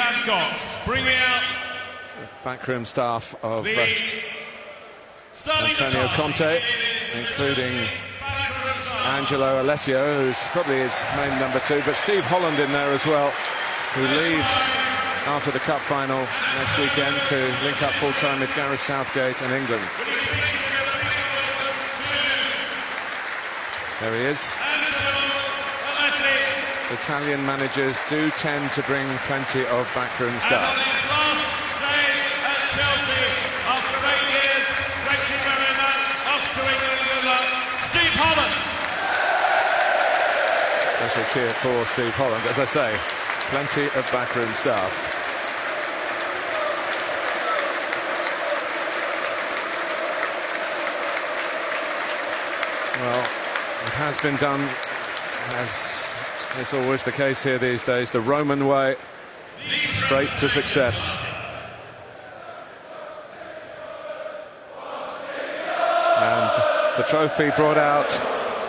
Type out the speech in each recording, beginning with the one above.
have got, bringing out backroom staff of starting Antonio Conte, including Angelo Alessio, who's probably his main number 2, but Steve Holland in there as well, who leaves after the cup final next weekend to link up full-time with Gareth Southgate and England. There he is. Italian managers do tend to bring plenty of backroom staff. And on his last day at Chelsea, after 8 years, thank you very much, off to England, good luck, Steve Holland. Special cheer for Steve Holland. As I say, plenty of backroom staff. Well, it has been done, as is always the case here these days, the Roman way, straight to success. And the trophy brought out,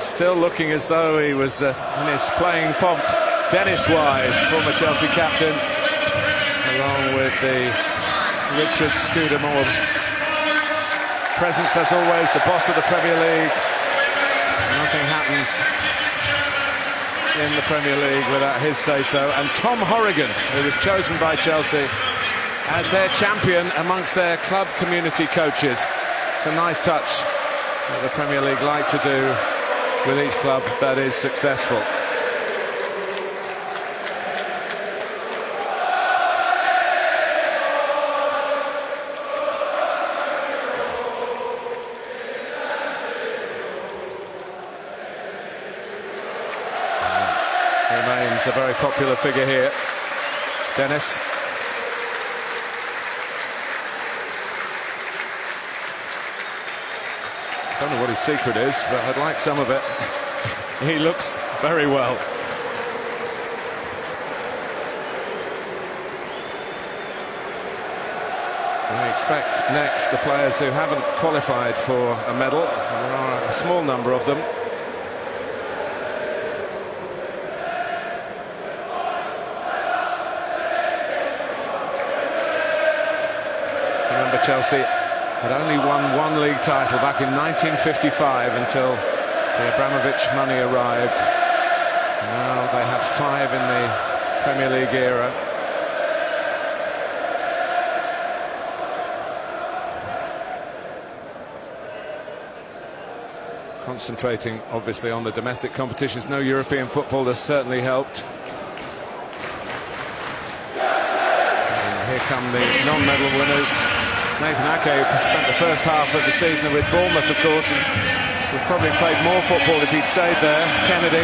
still looking as though he was in his playing pomp. Dennis Wise, former Chelsea captain, along with the Richard Scudamore presence as always, the boss of the Premier League. Nothing happens in the Premier League without his say-so. And Tom Horrigan, who was chosen by Chelsea as their champion amongst their club community coaches. It's a nice touch that the Premier League like to do with each club that is successful. Remains a very popular figure here, Dennis. Don't know what his secret is, but I'd like some of it. He looks very well. We expect next the players who haven't qualified for a medal. There are a small number of them. Remember, Chelsea had only won one league title back in 1955 until the Abramovich money arrived. Now they have 5 in the Premier League era. Concentrating obviously on the domestic competitions. No European football has certainly helped. And here come the non-medal winners. Nathan Ake spent the first half of the season with Bournemouth, of course, and would probably played more football if he'd stayed there. Kennedy.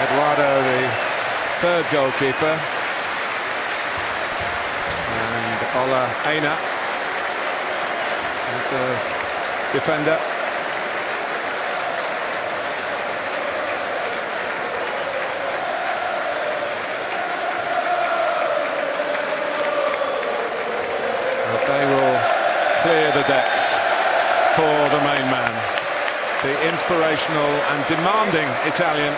Eduardo, the third goalkeeper. And Ola Aina as a defender. They will clear the decks for the main man, the inspirational and demanding Italian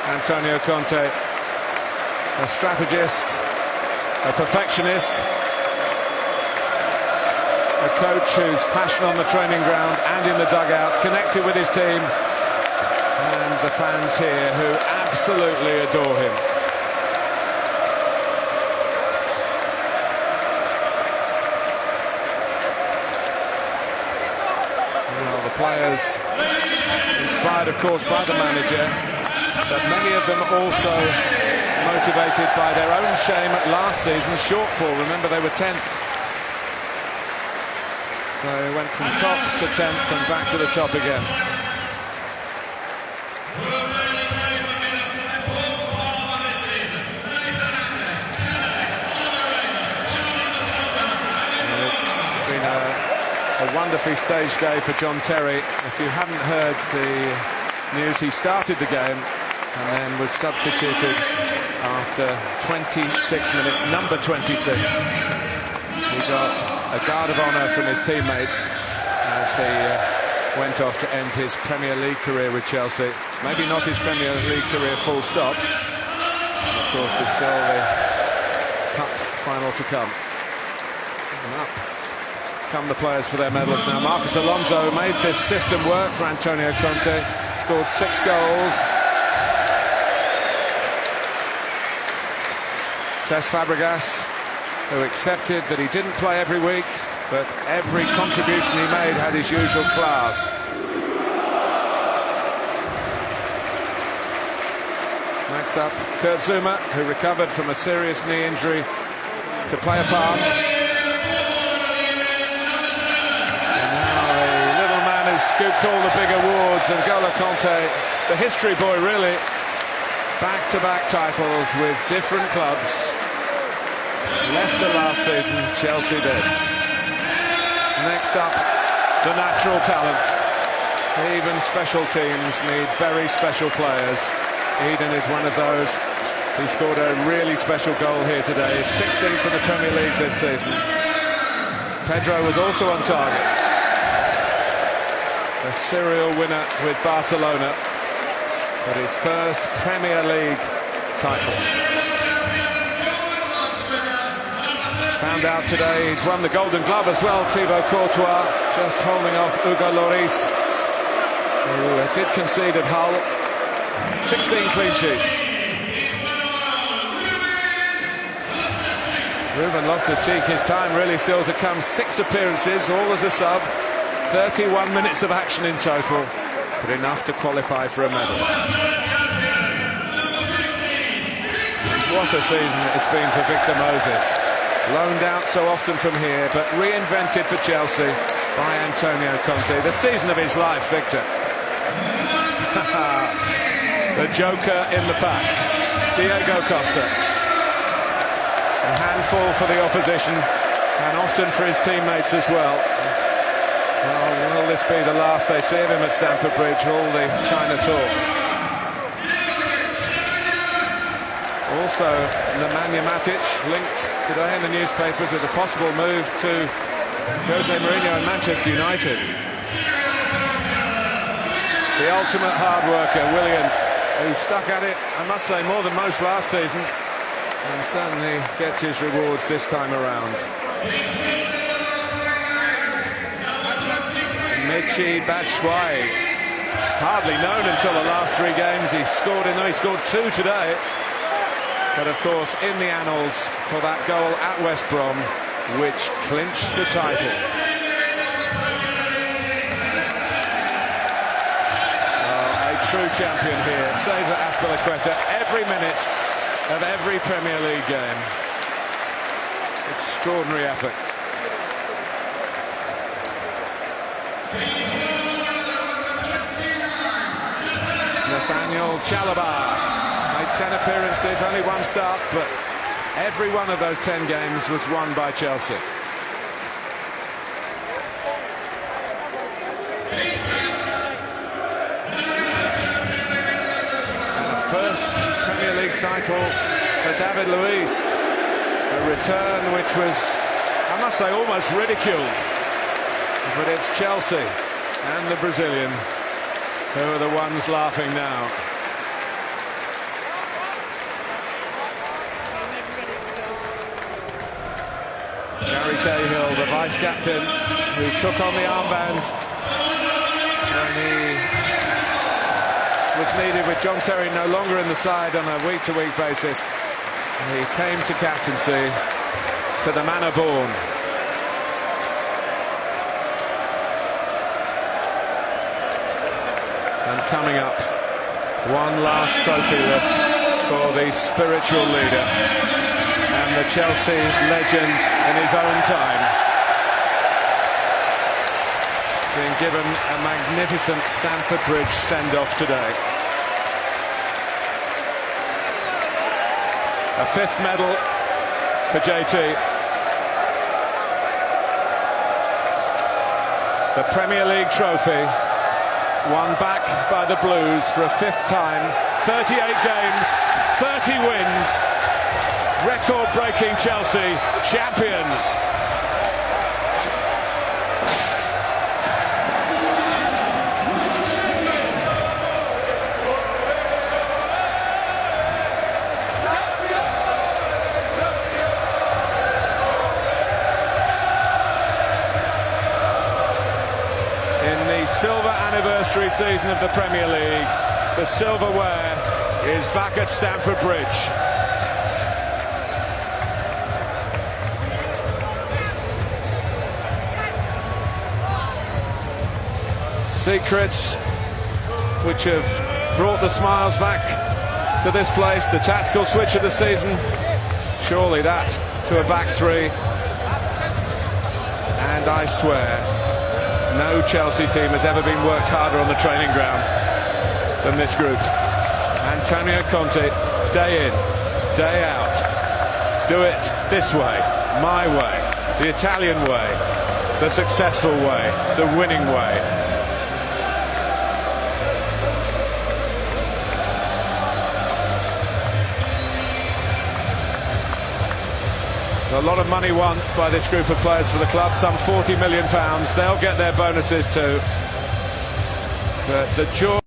Antonio Conte, a strategist, a perfectionist, a coach who's passionate on the training ground and in the dugout, connected with his team, and the fans here who absolutely adore him. Players, inspired of course by the manager, but many of them also motivated by their own shame at last season's shortfall. Remember, they were 10th. So they went from top to 10th and back to the top again. And it's been a wonderfully staged day for John Terry. If you haven't heard the news, he started the game and then was substituted after 26 minutes, number 26. He got a guard of honour from his teammates as he went off to end his Premier League career with Chelsea. Maybe not his Premier League career full stop, And of course, there's still the cup final to come. And up come the players for their medals now. Marcos Alonso made this system work for Antonio Conte. Scored 6 goals. Cesc Fabregas, who accepted that he didn't play every week, but every contribution he made had his usual class. Next up, Kurt Zouma, who recovered from a serious knee injury to play a part. And now the little man who scooped all the big awards, N'Golo Kanté, the history boy really. Back-to-back titles with different clubs. Leicester last season, Chelsea this. Next up, the natural talent. Even special teams need very special players. Eden is one of those. He scored a really special goal here today. His 16th in the Premier League this season. Pedro was also on target. A serial winner with Barcelona, but his first Premier League title. Found out today he's won the Golden Glove as well, Thibaut Courtois, just holding off Hugo Lloris, who did concede at Hull. 16 clean sheets. Ruben Loftus-Cheek, his time really still to come. 6 appearances, all as a sub. 31 minutes of action in total, but enough to qualify for a medal. What a season it's been for Victor Moses. Loaned out so often from here, but reinvented for Chelsea by Antonio Conte. The season of his life, Victor. The joker in the pack, Diego Costa. A handful for the opposition, and often for his teammates as well. Well, will this be the last they see of him at Stamford Bridge, all the China talk? Also, Nemanja Matic linked today in the newspapers with a possible move to Jose Mourinho and Manchester United. The ultimate hard worker, Willian, who stuck at it, I must say, more than most last season, and certainly gets his rewards this time around. Michy Batshuayi, hardly known until the last 3 games. He scored 2 today. But of course, in the annals for that goal at West Brom, which clinched the title. Oh, a true champion here. Cesar Azpilicueta, every minute of every Premier League game. Extraordinary effort. Nathaniel Chalobah. Made 10 appearances, only 1 start, but every one of those 10 games was won by Chelsea. And a first Premier League title for David Luiz. A return which was, I must say, almost ridiculed. But it's Chelsea and the Brazilian who are the ones laughing now. Gary Cahill, the vice-captain, who took on the armband when he was needed with John Terry no longer in the side on a week-to-week basis. He came to captaincy to the manner born. And coming up, one last trophy lift for the spiritual leader and the Chelsea legend in his own time, being given a magnificent Stamford Bridge send-off today. A 5th medal for JT. The Premier League trophy won back by the Blues for a 5th time. 38 games, 30 wins. Record-breaking Chelsea champions. anniversary season of the Premier League. The silverware is back at Stamford Bridge. Secrets which have brought the smiles back to this place. The tactical switch of the season, surely that to a back three. And I swear, no Chelsea team has ever been worked harder on the training ground than this group. Antonio Conte, day in, day out. Do it this way, my way, the Italian way, the successful way, the winning way. A lot of money won by this group of players for the club, some £40 million. They'll get their bonuses too. But the joy